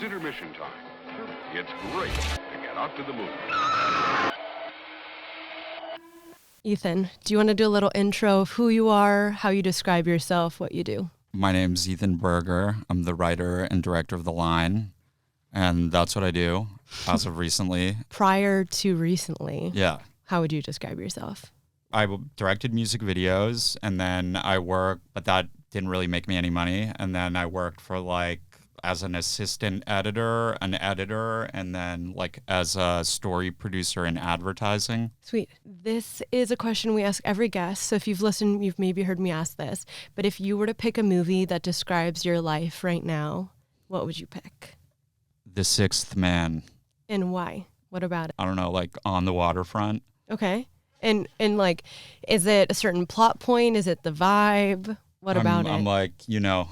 intermission time. It's great to get out to the movies. Ethan, do you want to do a little intro of who you are, how you describe yourself, what you do? My name's Ethan Berger. I'm the writer and director of The Line, and that's what I do as of recently. Prior to recently, Yeah. how would you describe yourself? I directed music videos, and then I worked, but that didn't really make me any money. And then I worked for as an assistant editor, an editor, and then as a story producer in advertising. Sweet. This is a question we ask every guest. So if you've listened, you've maybe heard me ask this. But if you were to pick a movie that describes your life right now, what would you pick? The Sixth Man. And why? What about it? I don't know, On the Waterfront. Okay. And is it a certain plot point? Is it the vibe? What about it?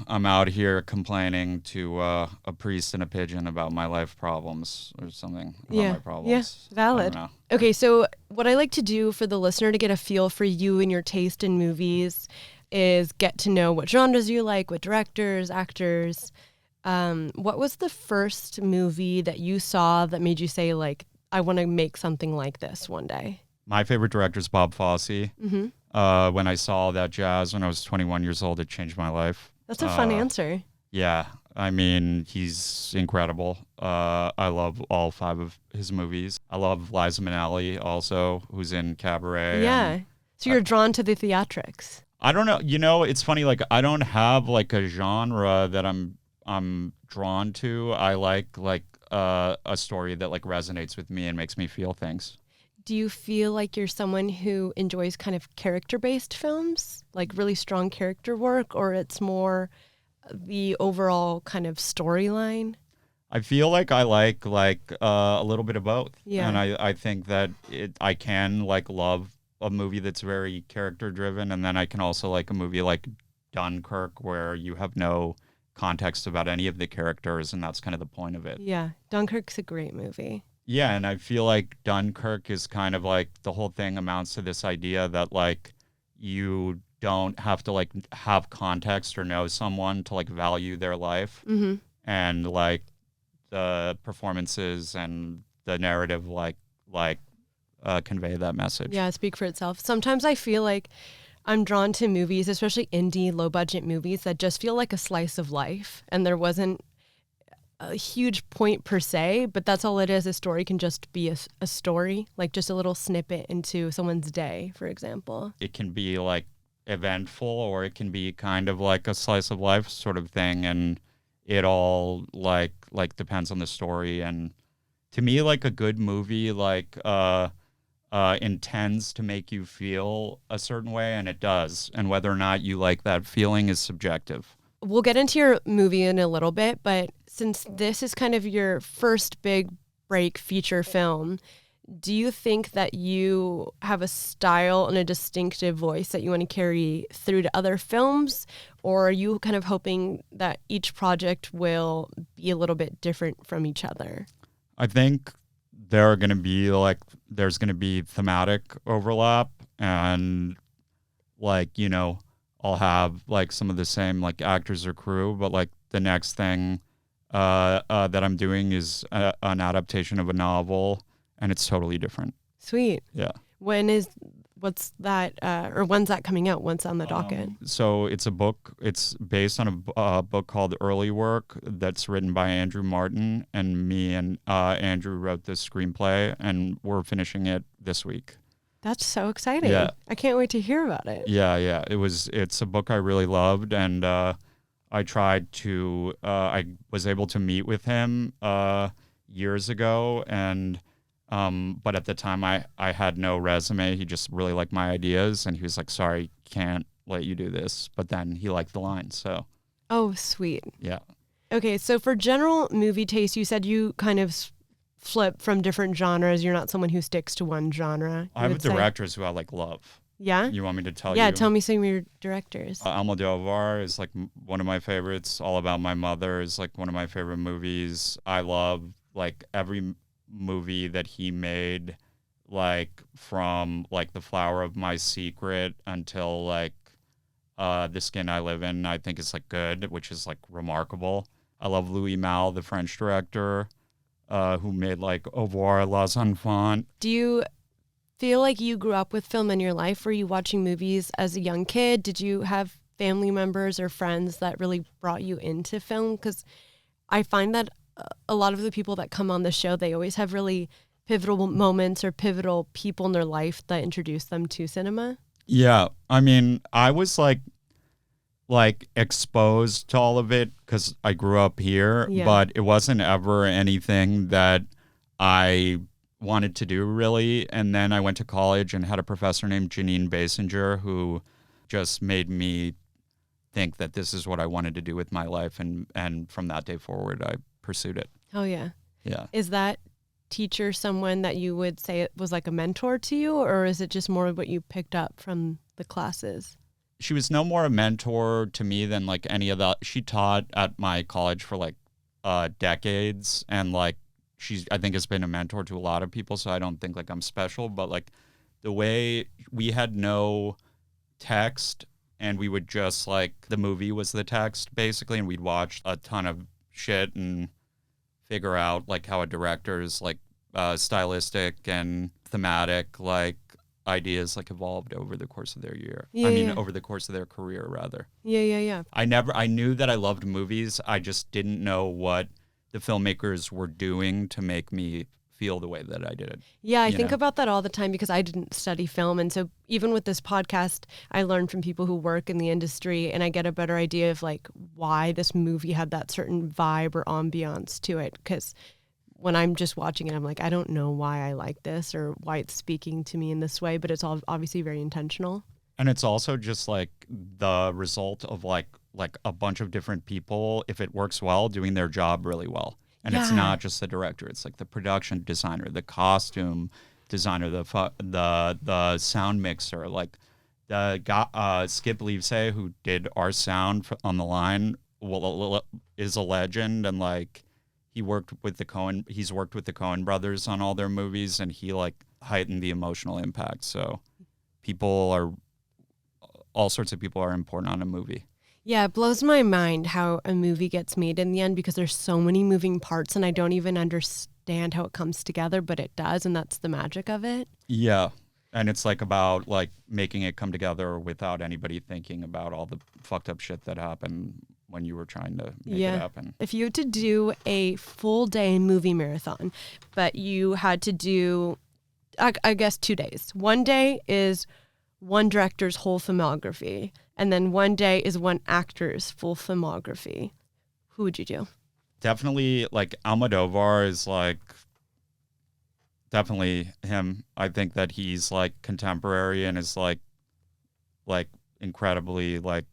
I'm out here complaining to a priest and a pigeon about my life problems or something about my problems. Yeah, valid. Okay, so what I like to do for the listener to get a feel for you and your taste in movies is get to know what genres you like, what directors, actors. What was the first movie that you saw that made you say, I want to make something like this one day? My favorite director is Bob Fosse. Mm-hmm. When I saw that jazz when I was 21 years old, it changed my life. That's a fun answer. Yeah. I mean, he's incredible. I love all 5 of his movies. I love Liza Minnelli also, who's in Cabaret. Yeah. So you're drawn to the theatrics. I don't know. It's funny. I don't have a genre that I'm drawn to. I like a story that resonates with me and makes me feel things. Do you feel like you're someone who enjoys kind of character-based films, really strong character work, or it's more the overall kind of storyline? I feel like I like a little bit of both. Yeah. And I think that I can love a movie that's very character-driven, and then I can also like a movie like Dunkirk where you have no context about any of the characters, and that's kind of the point of it. Yeah, Dunkirk's a great movie. Yeah, and I feel like Dunkirk is kind of the whole thing amounts to this idea that you don't have to have context or know someone to value their life. Mm-hmm. And the performances and the narrative convey that message. Yeah, speak for itself. Sometimes I feel like I'm drawn to movies, especially indie, low budget movies that just feel like a slice of life, and there wasn't a huge point per se, but that's all it is. A story can just be a story, just a little snippet into someone's day, for example. It can be eventful, or it can be kind of a slice of life sort of thing, and it all depends on the story. And to me, a good movie intends to make you feel a certain way, and it does. And whether or not you like that feeling is subjective. We'll get into your movie in a little bit, but since this is kind of your first big break feature film, do you think that you have a style and a distinctive voice that you want to carry through to other films? Or are you kind of hoping that each project will be a little bit different from each other? I think there's going to be thematic overlap, and I'll have some of the same actors or crew, but the next thing that I'm doing is an adaptation of a novel, and it's totally different. Sweet. Yeah. When's that coming out? When's on the docket? So it's a book. It's based on a book called Early Work that's written by Andrew Martin, and me and Andrew wrote the screenplay, and we're finishing it this week. That's so exciting. Yeah. I can't wait to hear about it. Yeah. It's a book I really loved, and I was able to meet with him years ago, and but at the time I had no resume. He just really liked my ideas, and he was like, sorry, can't let you do this. But then he liked the line, so. Oh, sweet. Yeah. Okay, so for general movie taste, you said you kind of flip from different genres. You're not someone who sticks to one genre. I have directors who I love. Yeah? You want me to tell you? Yeah, tell me some of your directors. Almodovar is one of my favorites. All About My Mother is one of my favorite movies. I love every movie that he made, from The Flower of My Secret until The Skin I Live In, I think is good, which is remarkable. I love Louis Malle, the French director, who made like Au revoir, Les Enfants. Do you feel like you grew up with film in your life? Were you watching movies as a young kid? Did you have family members or friends that really brought you into film? Because I find that a lot of the people that come on the show, they always have really pivotal moments or pivotal people in their life that introduce them to cinema. Yeah, I mean, I was like exposed to all of it because I grew up here, but it wasn't ever anything that I wanted to do really. And then I went to college and had a professor named Janine Basinger who just made me think that this is what I wanted to do with my life. And from that day forward, I pursued it. Oh, yeah. Yeah. Is that teacher someone that you would say it was like a mentor to you, or is it just more of what you picked up from the classes? She was no more a mentor to me than like any of the, she taught at my college for like decades, and like I think has been a mentor to a lot of people, so I don't think like I'm special, but like the way we had no text and we would just like, the movie was the text basically, and we'd watch a ton of shit and figure out like how a director's like stylistic and thematic like ideas like evolved over the course of their year. Over the course of their career rather. Yeah. I knew that I loved movies. I just didn't know what the filmmakers were doing to make me feel the way that I did. Yeah, I think about that all the time because I didn't study film. And so even with this podcast, I learned from people who work in the industry, and I get a better idea of like why this movie had that certain vibe or ambiance to it. Because when I'm just watching it, I'm like, I don't know why I like this or why it's speaking to me in this way, but it's all obviously very intentional. And it's also just like the result of like a bunch of different people, if it works well, doing their job really well. And it's not just the director; it's like the production designer, the costume designer, the sound mixer, like the guy, Skip Leavesay, who did our sound on The Line, is a legend, and like he's worked with the Coen brothers on all their movies, and he like heightened the emotional impact. So all sorts of people are important on a movie. Yeah, it blows my mind how a movie gets made in the end because there's so many moving parts and I don't even understand how it comes together, but it does, and that's the magic of it. Yeah. And it's like about like making it come together without anybody thinking about all the fucked up shit that happened when you were trying to make it happen. If you had to do a full day movie marathon, but you had to do, I guess, 2 days. One day is one director's whole filmography, and then one day is one actor's full filmography. Who would you do? Definitely, like, Almodovar is, like, definitely him. I think that he's, like, contemporary and is, like incredibly, like,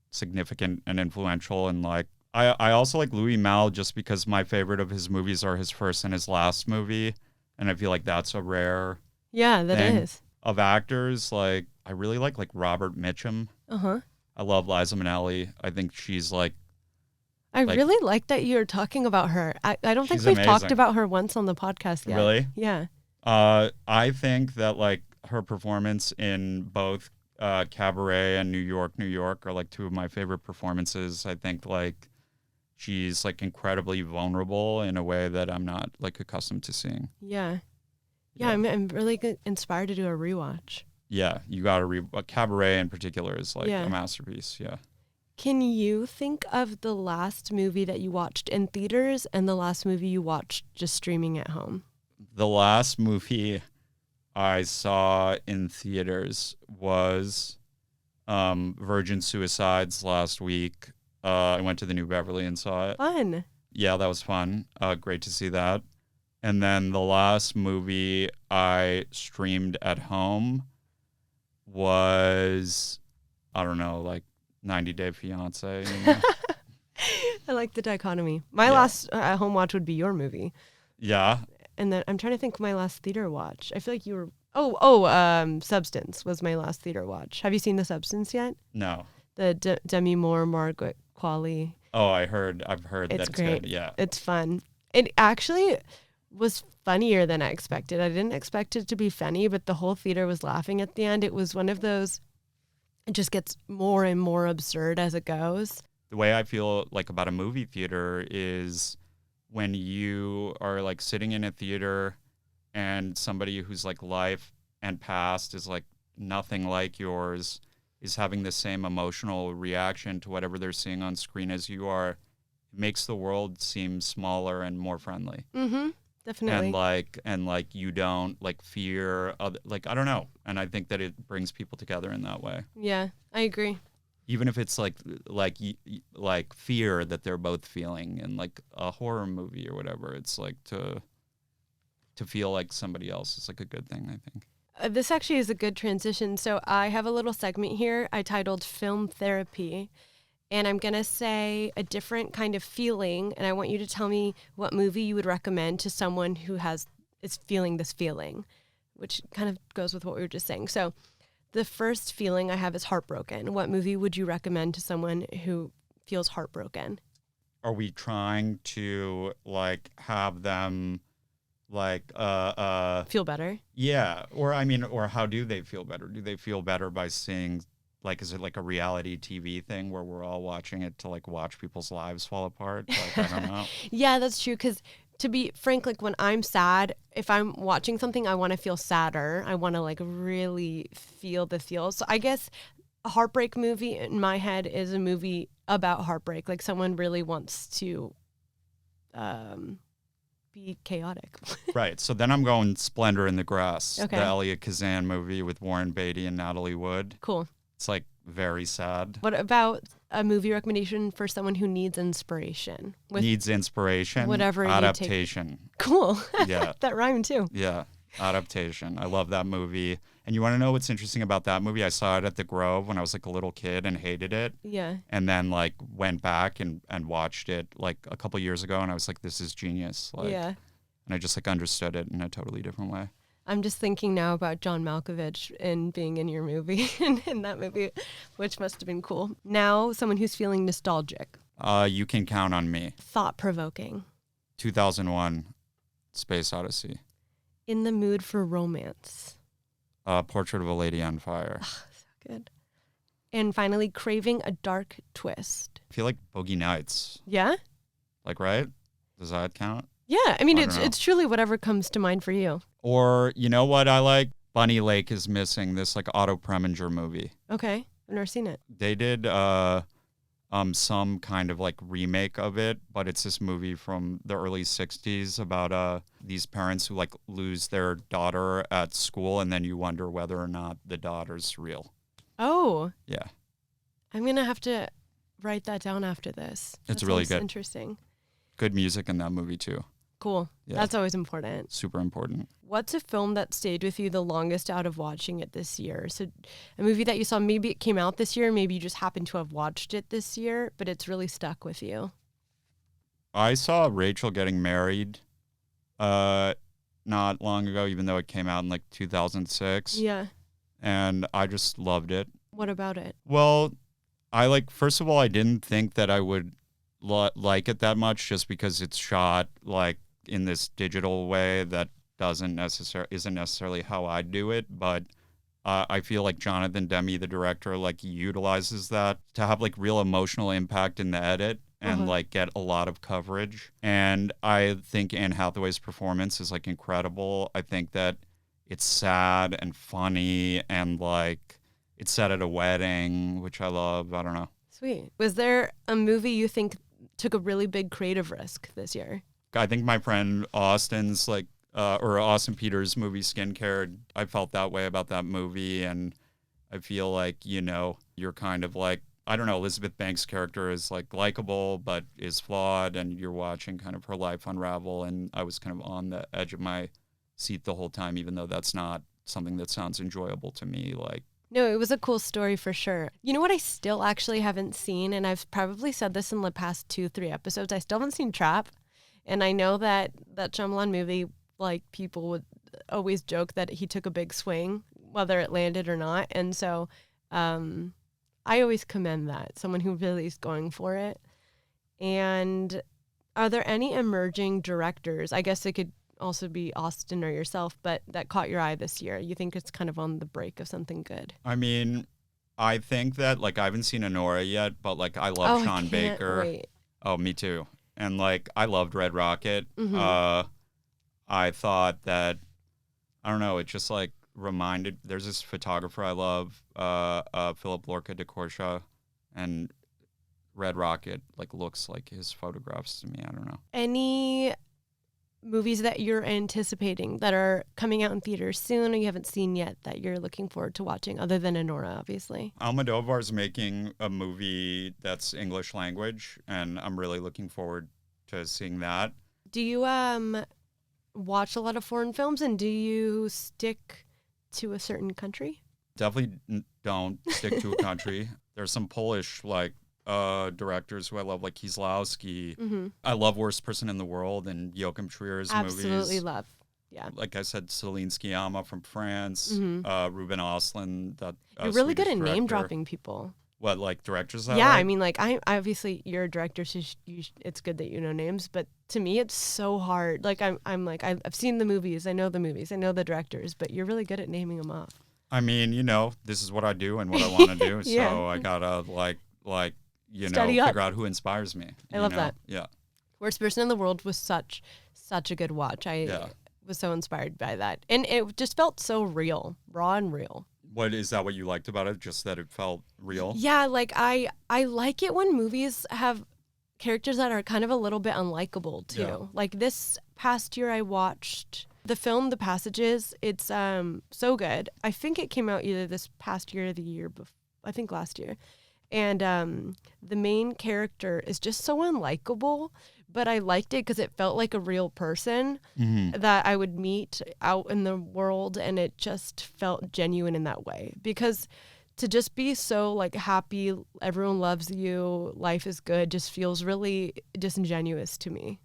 significant and influential. And, like, I also like Louis Malle just because my favorite of his movies are his first and his last movie, and I feel like that's a rare thing. Is. Of actors, like, I really like Robert Mitchum. I love Liza Minnelli. I think she's like... I really like that you're talking about her. I don't think we've talked about her once on the podcast yet. Really? Yeah. I think that, like, her performance in both Cabaret and New York are, like, two of my favorite performances. I think, like, she's, like, incredibly vulnerable in a way that I'm not, like, accustomed to seeing. Yeah. Yeah, I'm really inspired to do a rewatch. Yeah, you got to Cabaret in particular is like a masterpiece. Yeah. Can you think of the last movie that you watched in theaters and the last movie you watched just streaming at home? The last movie I saw in theaters was Virgin Suicides last week. I went to the New Beverly and saw it. Fun. Yeah, that was fun. Great to see that. And then the last movie I streamed at home was, I don't know, like 90 Day Fiance. You know? I like the dichotomy. My last home watch would be your movie. Yeah. And then I'm trying to think of my last theater watch. I feel like you were... Substance was my last theater watch. Have you seen The Substance yet? No. The Demi Moore, Margaret Qualley. Oh, I've heard it's great. Good. Yeah. It's fun. It actually was funnier than I expected. I didn't expect it to be funny, but the whole theater was laughing at the end. It was one of those, it just gets more and more absurd as it goes. the way I feel like about a movie theater is when you are like sitting in a theater and somebody whose like life and past is like nothing like yours is having the same emotional reaction to whatever they're seeing on screen as you are, it makes the world seem smaller and more friendly. Mm-hmm. Definitely. And like you don't like fear like I don't know, and I think that it brings people together in that way. Yeah, I agree. Even if it's like fear that they're both feeling in like a horror movie or whatever, it's like to feel like somebody else is like a good thing, I think. This actually is a good transition. So I have a little segment here I titled Film Therapy. And I'm going to say a different kind of feeling, and I want you to tell me what movie you would recommend to someone who is feeling this feeling, which kind of goes with what we were just saying. So the first feeling I have is heartbroken. What movie would you recommend to someone who feels heartbroken? Are we trying to like have them like feel better? Yeah, or how do they feel better? Do they feel better by seeing, like, is it like a reality TV thing where we're all watching it to like watch people's lives fall apart? Like, I don't know. Yeah, that's true. Because to be frank, like when I'm sad, if I'm watching something, I want to feel sadder. I want to like really feel the feels. So I guess a heartbreak movie in my head is a movie about heartbreak. Like someone really wants to be chaotic. Right. So then I'm going Splendor in the Grass, Okay. the Elia Kazan movie with Warren Beatty and Natalie Wood. Cool. It's like very sad. What about a movie recommendation for someone who needs inspiration? Needs inspiration. Whatever you Adaptation. Cool. Yeah. That rhymed too. Yeah. Adaptation. I love that movie. And you want to know what's interesting about that movie? I saw it at the Grove when I was like a little kid and hated it. Yeah. And then like went back and watched it like a couple years ago, and I was like, this is genius. Like, Yeah. And I just like understood it in a totally different way. I'm just thinking now about John Malkovich and being in your movie, in that movie, which must have been cool. Now, someone who's feeling nostalgic. You Can Count on Me. Thought-provoking. 2001, Space Odyssey. In the mood for romance. Portrait of a Lady on Fire. So good. And finally, craving a dark twist. I feel like Boogie Nights. Yeah? Like, right? Does that count? Yeah. I mean, I don't know. it's truly whatever comes to mind for you. Or, you know what I like? Bunny Lake is Missing, this like Otto Preminger movie. Okay. I've never seen it. They did some kind of like remake of it, but it's this movie from the early 60s about these parents who like lose their daughter at school, and then you wonder whether or not the daughter's real. Oh. Yeah. I'm going to have to write that down after this. It's That really sounds good. Interesting. Good music in that movie too. Cool. Yeah. That's always important. Super important. What's a film that stayed with you the longest out of watching it this year? So a movie that you saw, maybe it came out this year, maybe you just happened to have watched it this year, but it's really stuck with you. I saw Rachel Getting Married not long ago, even though it came out in like 2006. Yeah. And I just loved it. What about it? Well, first of all, I didn't think that I would like it that much just because it's shot like in this digital way that isn't necessarily how I do it, but I feel like Jonathan Demme, the director, like utilizes that to have like real emotional impact in the edit and like get a lot of coverage. And I think Anne Hathaway's performance is like incredible. I think that it's sad and funny and like it's set at a wedding, which I love. I don't know. Sweet. Was there a movie you think took a really big creative risk this year? I think my friend Austin's like, or Austin Peters' movie Skincare, I felt that way about that movie. And I feel like, you know, you're kind of like, I don't know, Elizabeth Banks' character is like likable, but is flawed. And you're watching kind of her life unravel. And I was kind of on the edge of my seat the whole time, even though that's not something that sounds enjoyable to me. Like, No, it was a cool story for sure. You know what I still actually haven't seen, and I've probably said this in the past 2-3 episodes, I still haven't seen Trap. And I know that Shyamalan movie, like, people would always joke that he took a big swing, whether it landed or not. And so I always commend that, someone who really is going for it. And are there any emerging directors, I guess it could also be Austin or yourself, but that caught your eye this year? You think it's kind of on the break of something good? I mean, I think that like I haven't seen Honora yet, but like I love I Sean can't Baker. wait. Oh, me too. And like I loved Red Rocket. Mhm. I thought that I don't know, it just like reminded there's this photographer I love, Philip Lorca de Corsia, and Red Rocket like looks like his photographs to me. I don't know. Any movies that you're anticipating that are coming out in theaters soon or you haven't seen yet that you're looking forward to watching other than Honora, obviously? Almodovar's making a movie that's English language, and I'm really looking forward to seeing that. Do you watch a lot of foreign films, and do you stick to a certain country? Definitely don't stick to a country. There's some Polish like directors who I love, like Kieslowski. Mm-hmm. I love Worst Person in the World and Joachim Trier's movies. Absolutely love. Yeah. Like I said, Celine Sciamma from France, Mm-hmm. Ruben Östlund. That You're really Swedish good at name director. dropping people. What, like directors? That Yeah, right? I mean, like I obviously you're a director, so it's good that you know names. But to me, it's so hard. Like I'm like I've seen the movies, I know the movies, I know the directors, but you're really good at naming them off. I mean, you know, this is what I do and what I want to do. Yeah. So I gotta like you Study know up. figure out who inspires me. I you love know? that. Yeah. Worst Person in the World was such a good watch. I was so inspired by that, and it just felt so real, raw and real. What is that? What you liked about it? Just that it felt real. Yeah, like I like it when movies have characters that are kind of a little bit unlikable too. Yeah. Like this past year, I watched the film The Passages. It's so good. I think it came out either this past year or the year before. I think last year. And the main character is just so unlikable, but I liked it because it felt like a real person that I would meet out in the world, and it just felt genuine in that way. Because to just be so like happy, everyone loves you, life is good, just feels really disingenuous to me.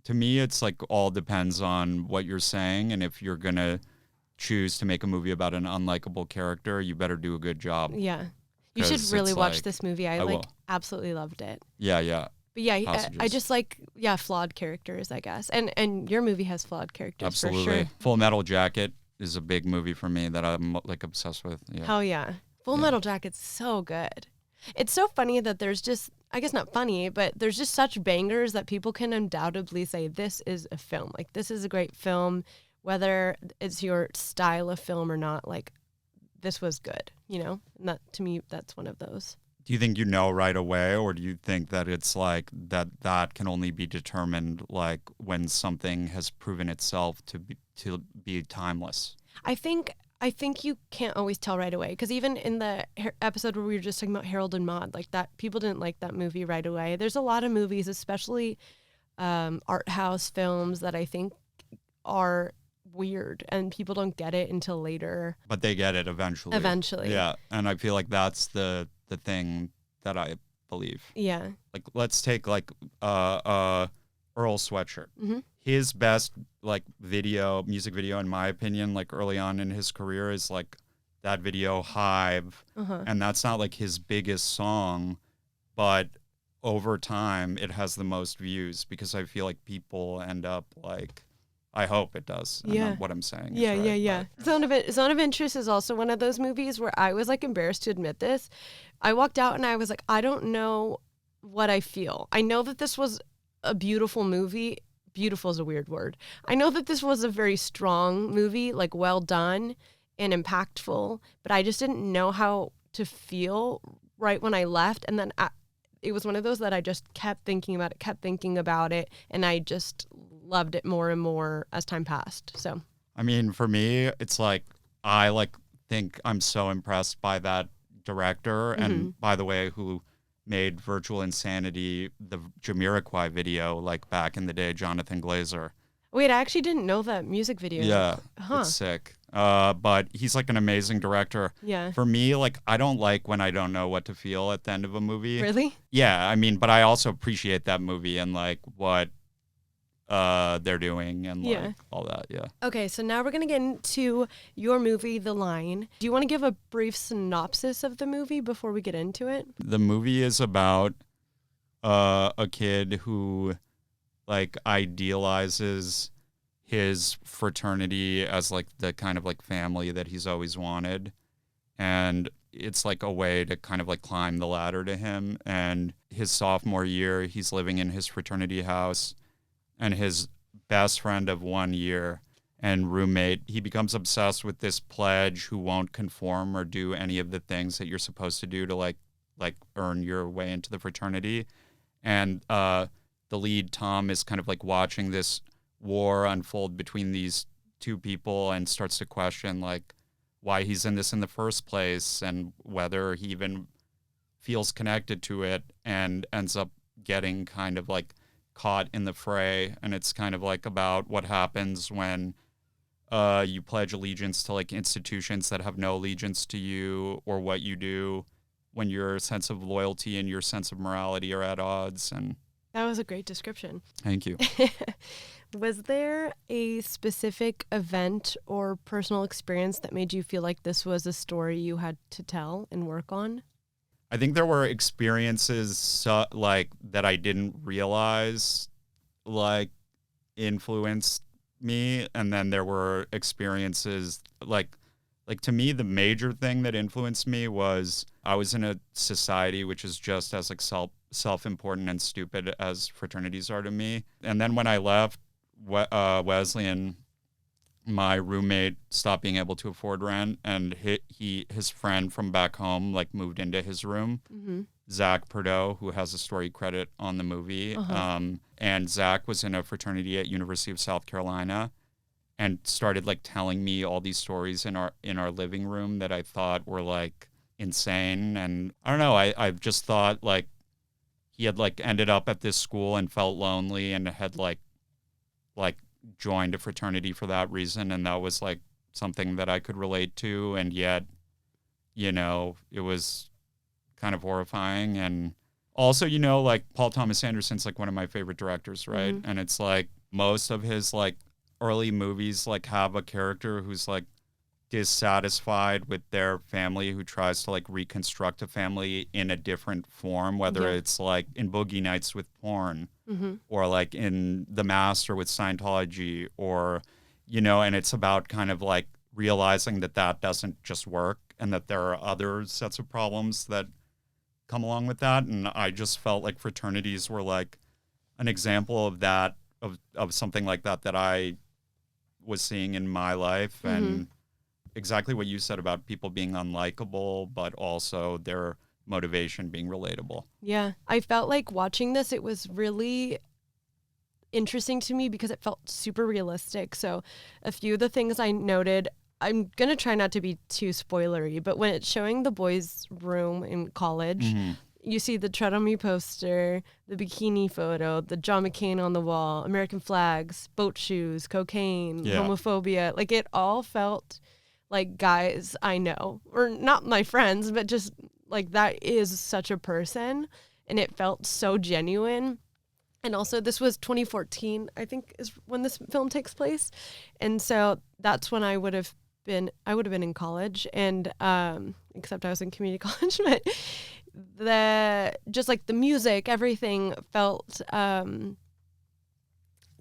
To me, it's like all depends on what you're saying, and if you're gonna choose to make a movie about an unlikable character, you better do a good job. Yeah. You should 'Cause really it's watch like- this movie. I will. absolutely loved it. Yeah. But yeah, I Passages. just like flawed characters, I guess. And your movie has flawed characters Absolutely. for sure. Full Metal Jacket is a big movie for me that I'm like obsessed with. Yeah. Hell yeah. Full Metal Jacket's so good. It's so funny that there's just, I guess not funny, but there's just such bangers that people can undoubtedly say this is a film. Like this is a great film, whether it's your style of film or not. Like this was good, you know? And that, to me, that's one of those. Do you think you know right away, or do you think that it's like that can only be determined like when something has proven itself to be timeless? I think you can't always tell right away, because even in the episode where we were just talking about Harold and Maude, like that, people didn't like that movie right away. There's a lot of movies, especially art house films, that I think are weird and people don't get it until later. But they get it eventually. Yeah, and I feel like that's the thing that I believe. Yeah. Like let's take like Earl Sweatshirt. Mm-hmm. His best like music video in my opinion, like early on in his career, is like that video Hive. Uh-huh. And that's not like his biggest song, but over time it has the most views because I feel like people end up like, I hope it does. Yeah. What I'm saying. Yeah, is right, yeah. Zone of Interest is also one of those movies where I was like embarrassed to admit this. I walked out and I was like, I don't know what I feel. I know that this was a beautiful movie. Beautiful is a weird word. I know that this was a very strong movie, like well done and impactful, but I just didn't know how to feel right when I left. And then it was one of those that I just kept thinking about it, and I just loved it more and more as time passed. So, I mean, for me, it's like I like think I'm so impressed by that director, and by the way, who made Virtual Insanity, the Jamiroquai video, like back in the day, Jonathan Glazer. Wait, I actually didn't know that music video. Yeah, it's sick. But he's like an amazing director. Yeah. For me, like I don't like when I don't know what to feel at the end of a movie. Really? Yeah, I mean, but I also appreciate that movie and like what they're doing and like all that. Yeah. Okay, so now we're gonna get into your movie, The Line. Do you want to give a brief synopsis of the movie before we get into it? The movie is about a kid who like idealizes his fraternity as like the kind of like family that he's always wanted, and it's like a way to kind of like climb the ladder to him. And his sophomore year, he's living in his fraternity house, and his best friend of 1 year and roommate, he becomes obsessed with this pledge who won't conform or do any of the things that you're supposed to do to like earn your way into the fraternity. And the lead, Tom, is kind of like watching this war unfold between these two people and starts to question like why he's in this in the first place and whether he even feels connected to it, and ends up getting kind of like caught in the fray. And it's kind of like about what happens when you pledge allegiance to like institutions that have no allegiance to you, or what you do when your sense of loyalty and your sense of morality are at odds. And That was a great description. thank you. Was there a specific event or personal experience that made you feel like this was a story you had to tell and work on? I think there were experiences like that I didn't realize like influenced me, and then there were experiences like to me the major thing that influenced me was I was in a society which is just as like self-important and stupid as fraternities are to me. And then when I left Wesleyan, my roommate stopped being able to afford rent, and his friend from back home like moved into his room. Mm-hmm. Zach Perdeau, who has a story credit on the movie. And Zach was in a fraternity at University of South Carolina and started like telling me all these stories in our living room that I thought were like insane. And I don't know, I just thought like he had like ended up at this school and felt lonely and had like joined a fraternity for that reason, and that was like something that I could relate to. And yet, you know, it was kind of horrifying. And also, you know, like Paul Thomas Anderson's like one of my favorite directors, right? Mm-hmm. And it's like most of his like early movies like have a character who's like dissatisfied with their family, who tries to like reconstruct a family in a different form, whether it's like in Boogie Nights with porn, Mm-hmm. or like in The Master with Scientology, or, you know, and it's about kind of like realizing that doesn't just work, and that there are other sets of problems that come along with that. And I just felt like fraternities were like an example of that, of something like that I was seeing in my life. Mm-hmm. And exactly what you said about people being unlikable, but also their motivation being relatable. Yeah. I felt like watching this, it was really interesting to me because it felt super realistic. So a few of the things I noted, I'm going to try not to be too spoilery, but when it's showing the boys' room in college, Mm-hmm. you see the Tread On Me poster, the bikini photo, the John McCain on the wall, American flags, boat shoes, cocaine, homophobia. Like it all felt like guys I know, or not my friends, but just like that is such a person, and it felt so genuine. And also this was 2014, I think, is when this film takes place. And so that's when I would have been in college, and except I was in community college, but the music, everything felt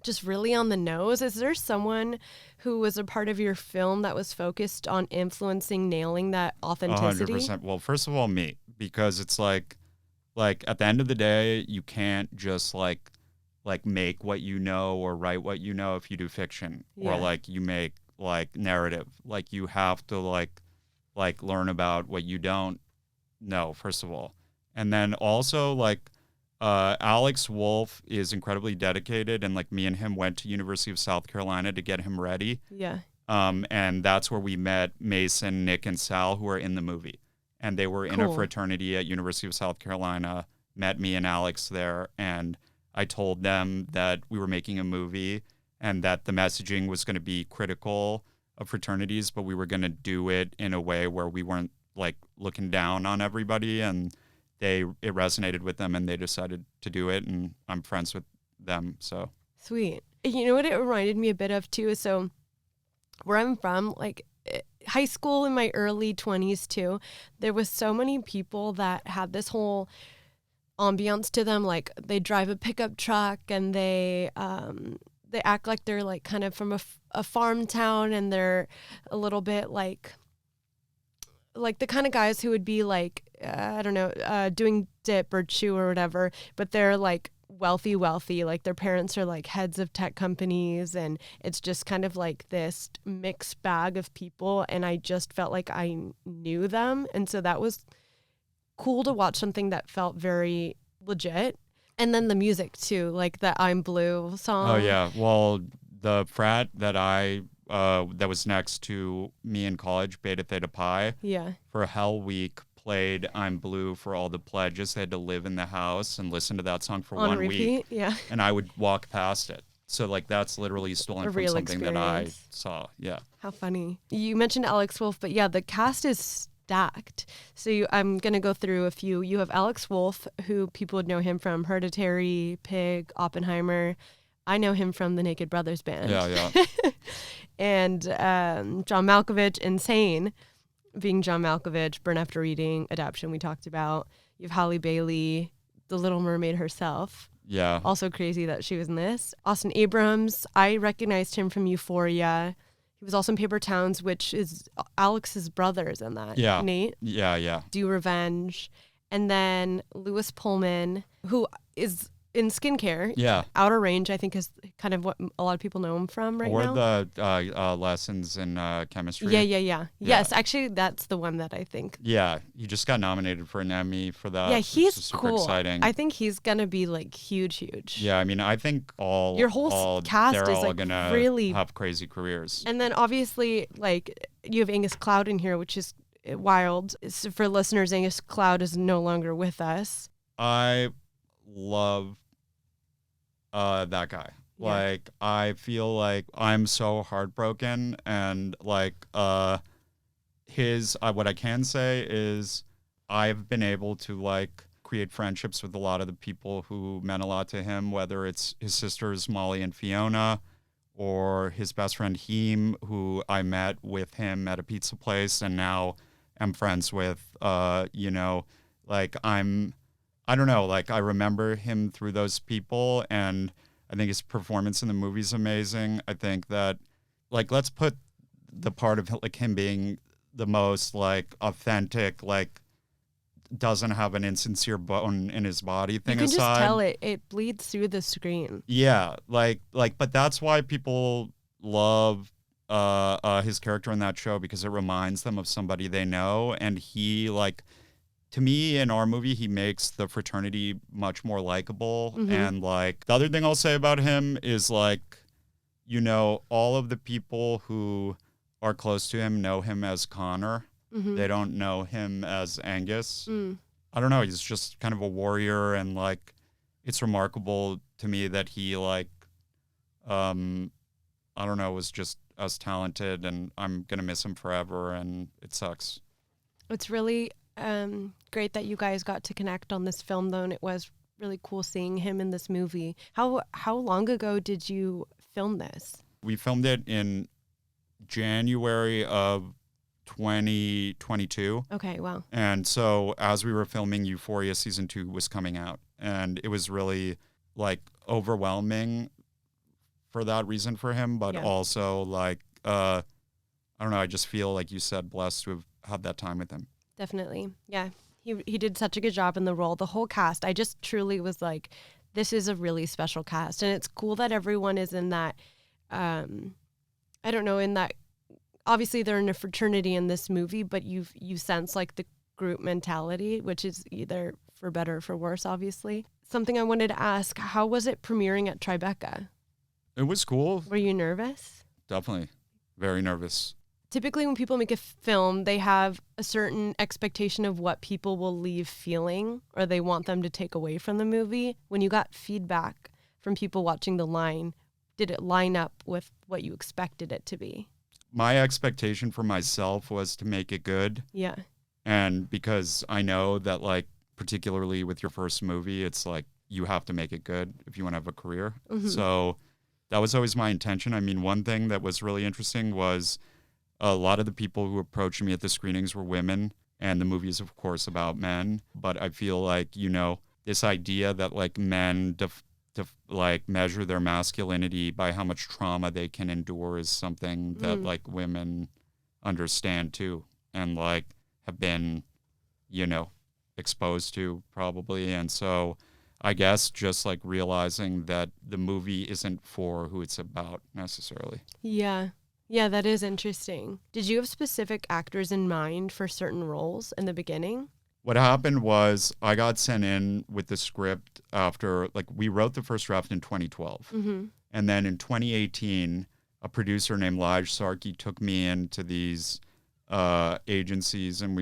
just really on the nose. Is there someone who was a part of your film that was focused on influencing, nailing that authenticity? 100%. Well, first of all, me, because it's like at the end of the day, you can't just like make what you know or write what you know if you do fiction, or like you make like narrative. Like you have to like learn about what you don't know, first of all. And then also like Alex Wolff is incredibly dedicated, and like me and him went to University of South Carolina to get him ready. Yeah. And that's where we met Mason, Nick, and Sal, who are in the movie. And they were in a fraternity at University of South Carolina, met me and Alex there, and I told them that we were making a movie and that the messaging was going to be critical of fraternities, but we were going to do it in a way where we weren't like looking down on everybody. And it resonated with them, and they decided to do it, and I'm friends with them. So Sweet. You know what it reminded me a bit of too? So where I'm from, like high school in my early 20s too, there was so many people that had this whole ambiance to them. Like they drive a pickup truck, and they act like they're like kind of from a farm town, and they're a little bit like like the kind of guys who would be like, I don't know, doing dip or chew or whatever, but they're like wealthy, like their parents are like heads of tech companies, and it's just kind of like this mixed bag of people, and I just felt like I knew them, and so that was cool to watch something that felt very legit. And then the music too, like the I'm Blue song. Oh yeah, well the frat that that was next to me in college, Beta Theta Pi, for Hell Week played I'm Blue for all the pledges. They had to live in the house and listen to that song for on 1 repeat, week. Yeah. And I would walk past it. So like that's literally stolen A from real something that I experience. saw. Yeah. How funny. You mentioned Alex Wolff, but yeah, the cast is stacked. So I'm going to go through a few. You have Alex Wolff, who people would know him from Hereditary, Pig, Oppenheimer. I know him from the Naked Brothers band. Yeah. And John Malkovich, Insane, being John Malkovich, Burn After Reading, adaptation we talked about. You have Halle Bailey, the Little Mermaid herself. Yeah. Also crazy that she was in this. Austin Abrams, I recognized him from Euphoria. He was also in Paper Towns, which is Alex's brothers in that. Yeah. Nate. Yeah. Do Revenge. And then Lewis Pullman, who is in skincare. Yeah. Outer Range, I think, is kind of what a lot of people know him from right now. Or the lessons in chemistry. Yeah. Yes, actually, that's the one that I think. Yeah, he just got nominated for an Emmy for that. Yeah, he's super cool. exciting. I think he's gonna be like huge. Yeah, I mean, I think your whole cast they're is all like gonna really have crazy careers. And then obviously, like you have Angus Cloud in here, which is wild. So for listeners, Angus Cloud is no longer with us. I love that guy. Yeah. Like, I feel like I'm so heartbroken, and like what I can say is I've been able to like create friendships with a lot of the people who meant a lot to him, whether it's his sisters Molly and Fiona, or his best friend Heem, who I met with him at a pizza place and now am friends with. Like I don't know, like I remember him through those people, and I think his performance in the movie is amazing. I think that, like, let's put the part of like him being the most like authentic, like doesn't have an insincere bone in his body thing aside. You can just tell it bleeds through the screen. Yeah, like, but that's why people love his character in that show, because it reminds them of somebody they know, and he like. To me, in our movie, he makes the fraternity much more likable. Mm-hmm. And like the other thing I'll say about him is like, all of the people who are close to him know him as Connor. Mm-hmm. They don't know him as Angus. Mm. I don't know. He's just kind of a warrior, and like, it's remarkable to me that he like, I don't know, was just as talented, and I'm gonna miss him forever, and it sucks. It's really great that you guys got to connect on this film, though, and it was really cool seeing him in this movie. How long ago did you film this? We filmed it in January of 2022. Okay, wow. And so as we were filming, Euphoria season 2 was coming out, and it was really like overwhelming for that reason for him, but also like I don't know, I just feel like you said blessed to have had that time with him. Definitely. Yeah. He did such a good job in the role. The whole cast, I just truly was like, this is a really special cast. And it's cool that everyone is in that, I don't know, in that, obviously they're in a fraternity in this movie, but you sense like the group mentality, which is either for better or for worse, obviously. Something I wanted to ask, how was it premiering at Tribeca? It was cool. Were you nervous? Definitely. Very nervous. Typically when people make a film, they have a certain expectation of what people will leave feeling, or they want them to take away from the movie. When you got feedback from people watching The Line, did it line up with what you expected it to be? My expectation for myself was to make it good. Yeah. And because I know that, like, particularly with your first movie, it's like you have to make it good if you want to have a career. Mm-hmm. So that was always my intention. I mean, one thing that was really interesting was a lot of the people who approached me at the screenings were women, and the movie is, of course, about men. But I feel like, this idea that, like, men like measure their masculinity by how much trauma they can endure is something that like women understand too. And like have been, you know, exposed to probably. And so I guess just like realizing that the movie isn't for who it's about necessarily. Yeah. Yeah, that is interesting. Did you have specific actors in mind for certain roles in the beginning? What happened was I got sent in with the script after, like, we wrote the first draft in 2012. Mm-hmm. And then in 2018, a producer named Laj Sarkey took me into these agencies, and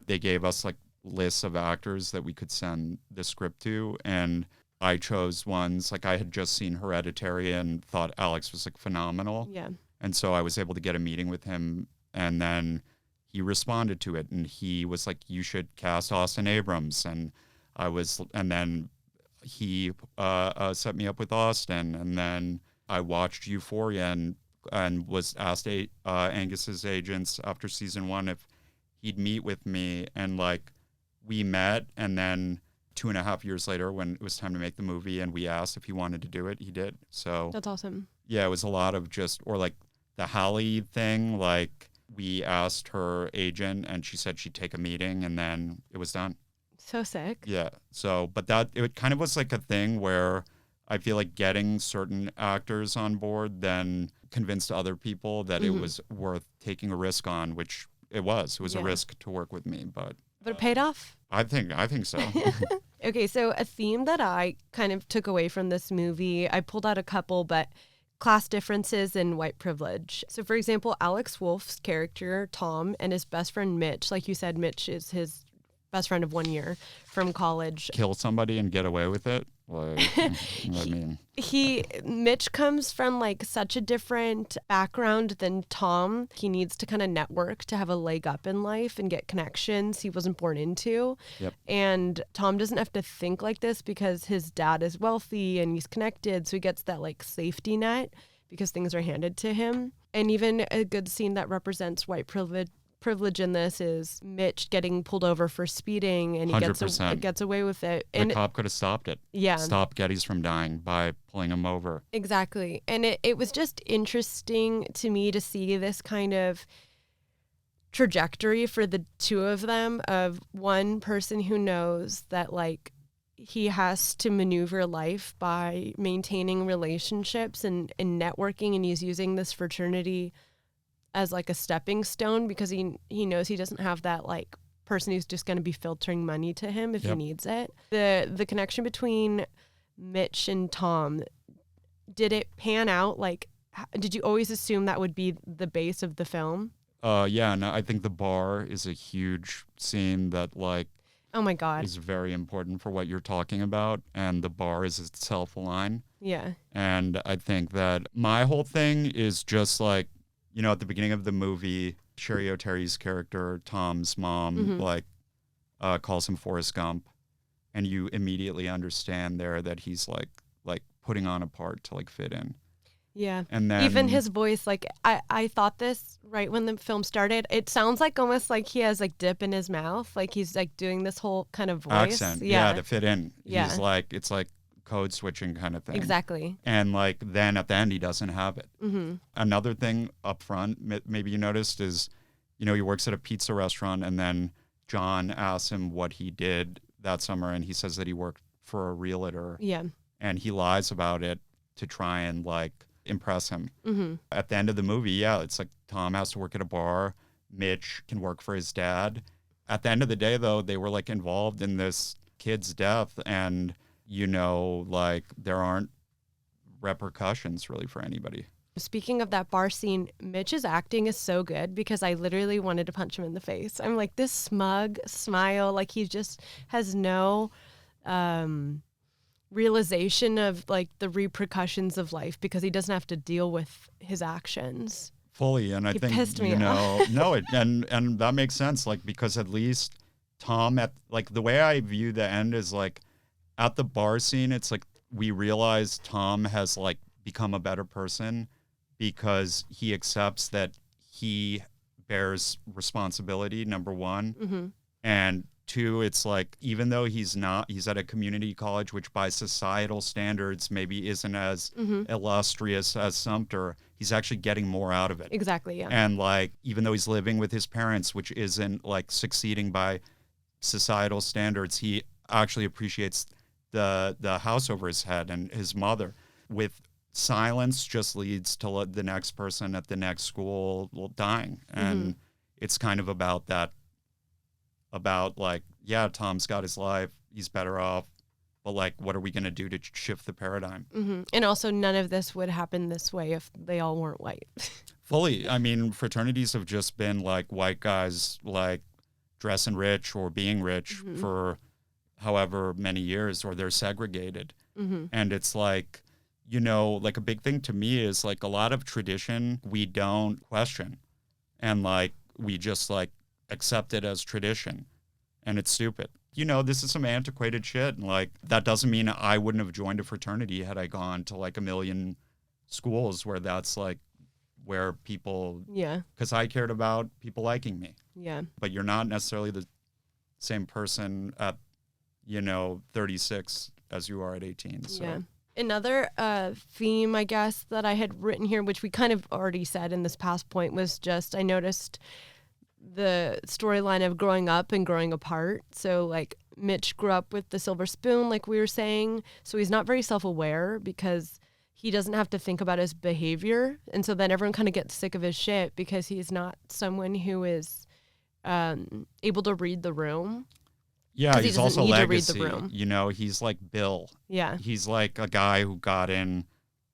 they gave us like lists of actors that we could send the script to. And I chose ones, like I had just seen Hereditary and thought Alex was like phenomenal. Yeah. And so I was able to get a meeting with him, and then he responded to it, and he was like, you should cast Austin Abrams. And then he set me up with Austin, and then I watched Euphoria and was asked Angus's agents after season 1 if he'd meet with me, and like we met, and then 2.5 years later when it was time to make the movie and we asked if he wanted to do it, he did. So That's awesome. yeah, it was a lot of or like the Halle thing, like we asked her agent and she said she'd take a meeting, and then it was done. So sick. Yeah. So, but it kind of was like a thing where I feel like getting certain actors on board then convinced other people that it was worth taking a risk on, which it was. It was a risk to work with me, but it paid off? I think so. Okay, so a theme that I kind of took away from this movie, I pulled out a couple, but class differences and white privilege. So for example, Alex Wolff's character, Tom, and his best friend, Mitch, like you said, Mitch is his best friend of 1 year from college. Kill somebody and get away with it? Like, I mean. Mitch comes from like such a different background than Tom. He needs to kind of network to have a leg up in life and get connections he wasn't born into. Yep. And Tom doesn't have to think like this because his dad is wealthy and he's connected. So he gets that like safety net because things are handed to him. And even a good scene that represents white privilege in this is Mitch getting pulled over for speeding, and he 100%. gets away with it. The And cop could have stopped it. Yeah. Stop Geddes from dying by pulling him over. Exactly. And it was just interesting to me to see this kind of trajectory for the two of them, of one person who knows that like he has to maneuver life by maintaining relationships and networking, and he's using this fraternity as like a stepping stone because he knows he doesn't have that like person who's just going to be filtering money to him if he needs it. The connection between Mitch and Tom, did it pan out? Like, did you always assume that would be the base of the film? Yeah, and I think the bar is a huge scene that like, oh my God, is very important for what you're talking about, and the bar is itself a line. Yeah. And I think that my whole thing is just like, you know, at the beginning of the movie, Sherry O'Terry's character, Tom's mom, calls him Forrest Gump, and you immediately understand there that he's like putting on a part to like fit in. Yeah. And then even his voice, like I thought this right when the film started, it sounds like almost like he has like dip in his mouth, like he's like doing this whole kind of voice. Accent, yeah, to fit in. Yeah. He's like, it's like code switching kind of thing. Exactly. And like then at the end he doesn't have it. Mm-hmm. Another thing up front, maybe you noticed, is, you know, he works at a pizza restaurant, and then John asks him what he did that summer, and he says that he worked for a realtor. Yeah. And he lies about it to try and like impress him. Mm-hmm. At the end of the movie, yeah, it's like Tom has to work at a bar, Mitch can work for his dad. At the end of the day though, they were like involved in this kid's death, and you know, like there aren't repercussions really for anybody. Speaking of that bar scene, Mitch's acting is so good because I literally wanted to punch him in the face. I'm like, this smug smile, like he just has no realization of like the repercussions of life because he doesn't have to deal with his actions. Fully, and I think pissed me you know, off. no, and that makes sense, like because at least Tom, at like the way I view the end is like at the bar scene, it's like we realize Tom has like become a better person because he accepts that he bears responsibility, number one, Mm-hmm. and Two, it's like, even though he's at a community college, which by societal standards maybe isn't as illustrious as Sumter, he's actually getting more out of it. Exactly, yeah. And like, even though he's living with his parents, which isn't like succeeding by societal standards, he actually appreciates the house over his head and his mother. With silence just leads to the next person at the next school dying. And it's kind of about that, about like, yeah, Tom's got his life, he's better off, but like, what are we going to do to shift the paradigm? And also, none of this would happen this way if they all weren't white. Fully. I mean, fraternities have just been like white guys like dressing rich or being rich for however many years, or they're segregated. And it's like, you know, like a big thing to me is like a lot of tradition we don't question, and like we just like accept it as tradition, and it's stupid. You know, this is some antiquated shit, and like that doesn't mean I wouldn't have joined a fraternity had I gone to like a million schools where that's like where people, because I cared about people liking me. But you're not necessarily the same person at, you know, 36 as you are at 18. So. Another theme, I guess, that I had written here, which we kind of already said in this past point, was just I noticed the storyline of growing up and growing apart. So like Mitch grew up with the silver spoon, like we were saying. So he's not very self-aware because he doesn't have to think about his behavior. And so then everyone kind of gets sick of his shit because he's not someone who is able to read the room. Yeah, he's also legacy. To read the room. You know, he's like Bill. Yeah. He's like a guy who got in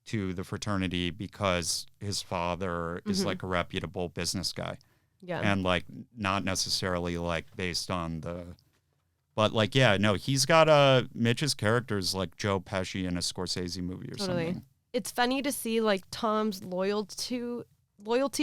to the fraternity because his father is like a reputable business guy. Yeah. And like not necessarily like based on the, but like, yeah, no, he's got Mitch's character's like Joe Pesci in a Scorsese movie or something. It's funny to see like Tom's loyalty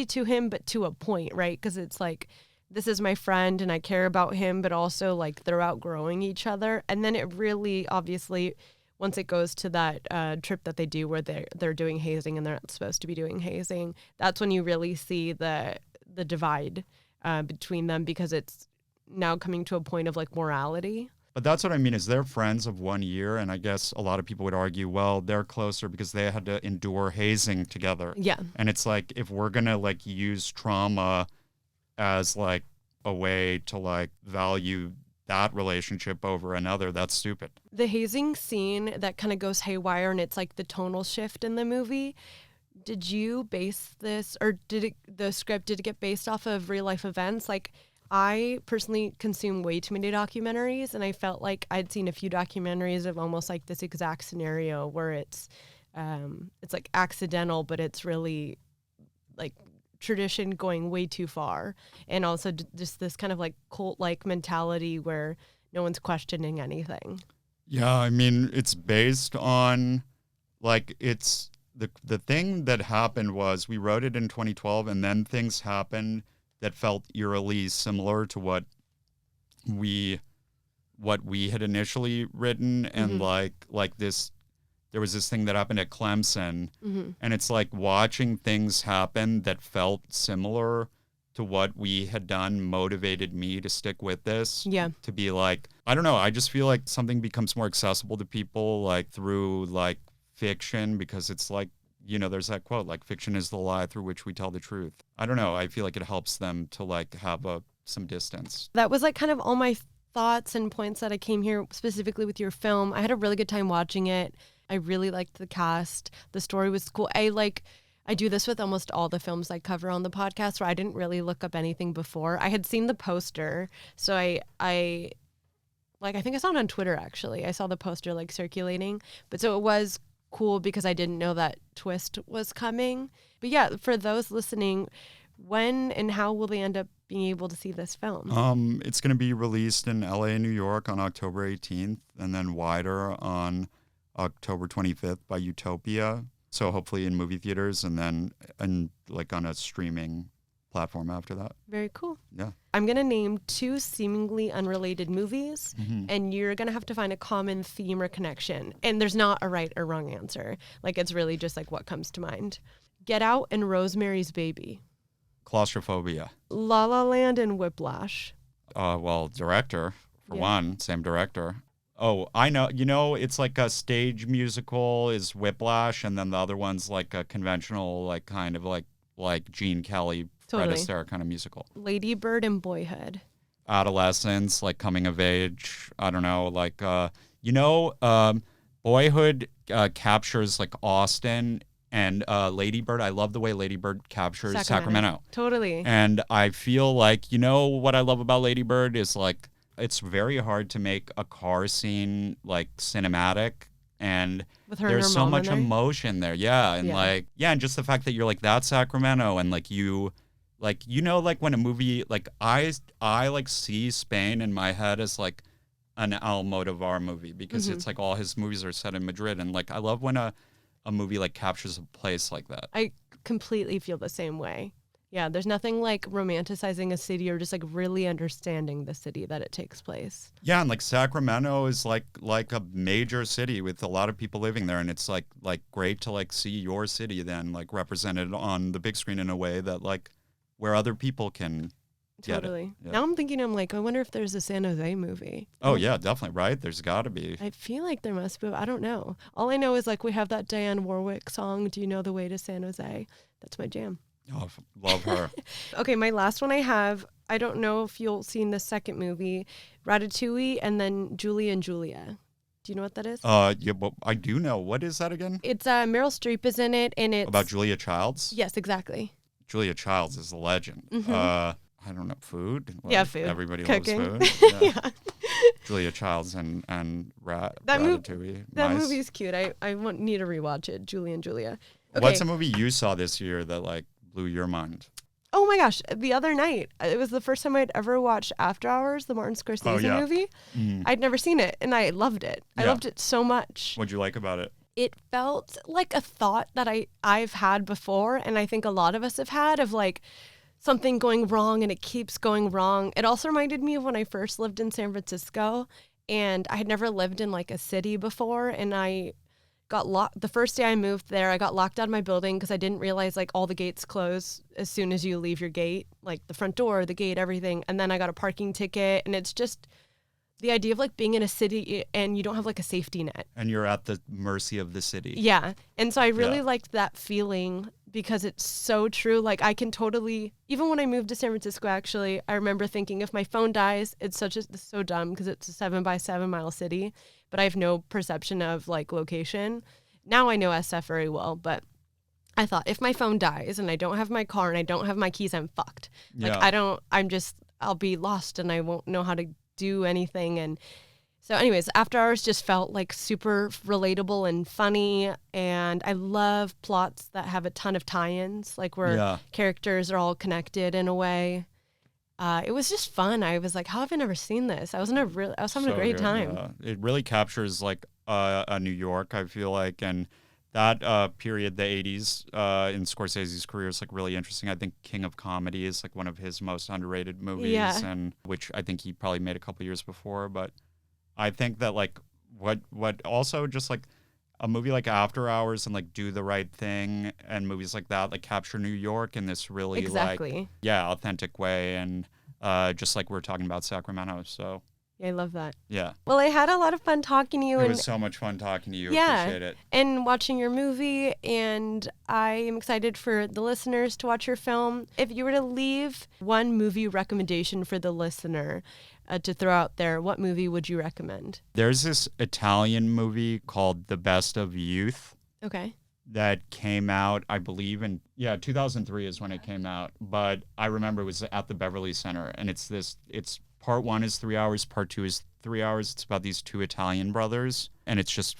to him, but to a point, right? Because it's like, this is my friend and I care about him, but also like they're outgrowing each other. And then it really, obviously, once it goes to that trip that they do where they're doing hazing and they're not supposed to be doing hazing, that's when you really see the divide between them, because it's now coming to a point of like morality. But that's what I mean, is they're friends of 1 year, and I guess a lot of people would argue, well, they're closer because they had to endure hazing together. Yeah. And it's like, if we're gonna like use trauma as like a way to like value that relationship over another, that's stupid. The hazing scene that kind of goes haywire, and it's like the tonal shift in the movie. Did you base this, or did it get based off of real life events? Like, I personally consume way too many documentaries, and I felt like I'd seen a few documentaries of almost like this exact scenario where it's like accidental, but it's really like tradition going way too far, and also just this kind of like cult-like mentality where no one's questioning anything. Yeah, I mean, it's based on like, it's the thing that happened was we wrote it in 2012, and then things happened that felt eerily similar to what we had initially written, and like this, there was this thing that happened at Clemson, and it's like watching things happen that felt similar to what we had done motivated me to stick with this. Yeah. To be like, I don't know, I just feel like something becomes more accessible to people like through like fiction, because it's like, you know, there's that quote, like, fiction is the lie through which we tell the truth. I don't know, I feel like it helps them to like have some distance. That was like kind of all my thoughts and points that I came here specifically with your film. I had a really good time watching it. I really liked the cast. The story was cool. I do this with almost all the films I cover on the podcast, where I didn't really look up anything before. I had seen the poster, so I think I saw it on Twitter, actually. I saw the poster like circulating, but so it was cool because I didn't know that twist was coming. But yeah, for those listening, when and how will they end up being able to see this film? It's going to be released in LA and New York on October 18th, and then wider on October 25th by Utopia. So hopefully in movie theaters, and then like on a streaming platform after that. Very cool. Yeah. I'm going to name two seemingly unrelated movies, and you're going to have to find a common theme or connection. And there's not a right or wrong answer. Like, it's really just like what comes to mind. Get Out and Rosemary's Baby. Claustrophobia. La La Land and Whiplash. Well, director for one, same director. Oh, I know. You know, it's like a stage musical is Whiplash, and then the other one's like a conventional, like kind of like Gene Kelly, Fred Astaire kind of musical. Lady Bird and Boyhood. Adolescence, like coming of age. I don't know, like Boyhood captures like Austin, and Lady Bird. I love the way Lady Bird captures Sacramento. Totally. And I feel like, what I love about Lady Bird is like it's very hard to make a car scene like cinematic, and there's so much emotion there. Yeah. And and just the fact that you're like, that's Sacramento, and like like when a movie, like I like see Spain in my head as like an Almodovar movie, because it's like all his movies are set in Madrid, and like I love when a movie like captures a place like that. I completely feel the same way. Yeah, there's nothing like romanticizing a city or just like really understanding the city that it takes place. Yeah, and like Sacramento is like a major city with a lot of people living there, and it's like great to like see your city then like represented on the big screen in a way that like where other people can get totally. It. Yeah. Now I'm thinking, I'm like, I wonder if there's a San Jose movie. Oh yeah, definitely, right? There's got to be. I feel like there must be. I don't know. All I know is like we have that Dionne Warwick song, Do You Know the Way to San Jose? That's my jam. Oh, love her. Okay, my last one I have, I don't know if you'll see in the second movie, Ratatouille and then Julie and Julia. Do you know what that is? Yeah, but I do know. What is that again? It's Meryl Streep is in it, and it's about Julia Childs. Yes, exactly. Julia Childs is a legend. Mm-hmm. I don't know, food. Like, yeah, food. Everybody Cooking. loves food. Yeah. Julia Childs and Ratatouille. That movie's cute. I need to rewatch it. Julie and Julia. Okay. What's a movie you saw this year that like blew your mind? Oh my gosh, the other night. It was the first time I'd ever watched After Hours, the Martin Scorsese movie. Mm. I'd never seen it, and I loved it. I loved it so much. What'd you like about it? It felt like a thought that I've had before, and I think a lot of us have had, of like something going wrong and it keeps going wrong. It also reminded me of when I first lived in San Francisco, and I had never lived in like a city before, and I got locked. The first day I moved there, I got locked out of my building because I didn't realize like all the gates close as soon as you leave your gate, like the front door, the gate, everything. And then I got a parking ticket, and it's just the idea of like being in a city and you don't have like a safety net. And you're at the mercy of the city. Yeah. And so I really liked that feeling because it's so true. Like I can totally, even when I moved to San Francisco, actually, I remember thinking if my phone dies, it's so dumb because it's a 7 by 7 mile city, but I have no perception of like location. Now I know SF very well, but I thought if my phone dies and I don't have my car and I don't have my keys, I'm fucked. Like I'll be lost and I won't know how to do anything. And so anyways, After Hours just felt like super relatable and funny, and I love plots that have a ton of tie-ins, like where characters are all connected in a way. It was just fun. I was like, how have I never seen this? I was having a great time. Yeah. It really captures like a New York, I feel like, and that period, the 80s in Scorsese's career is like really interesting. I think King of Comedy is like one of his most underrated movies, and which I think he probably made a couple years before. But I think that like what also just like a movie like After Hours and like Do the Right Thing and movies like that like capture New York in this really authentic way, and just like we're talking about Sacramento. So yeah, I love that. Yeah. Well, I had a lot of fun talking to you. It was so much fun talking to you. Yeah, appreciate it. And watching your movie, and I am excited for the listeners to watch your film. If you were to leave one movie recommendation for the listener to throw out there, what movie would you recommend? There's this Italian movie called The Best of Youth. Okay. That came out, I believe, in 2003 is when it came out. But I remember it was at the Beverly Center, and it's part one is 3 hours, part two is 3 hours. It's about these two Italian brothers, and it's just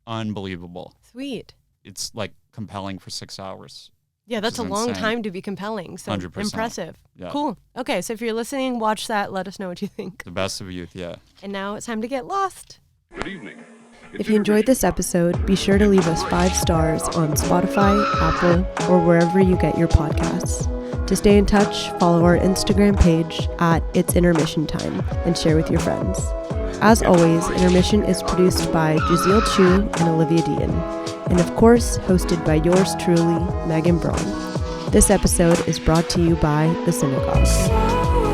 unbelievable. Sweet. It's like compelling for 6 hours. Yeah, that's a long time to be compelling. So 100%. Impressive. Yeah. Cool. Okay, so if you're listening, watch that. Let us know what you think. The Best of Youth, yeah. And now it's time to get lost. Good evening. If you enjoyed this episode, be sure to leave us 5 stars on Spotify, Apple, or wherever you get your podcasts. To stay in touch, follow our Instagram page at It's Intermission Time and share with your friends. As always, Intermission is produced by Jazeel Chu and Olivia Dean, and of course, hosted by yours truly, Megan Braun. This episode is brought to you by The Synagogue.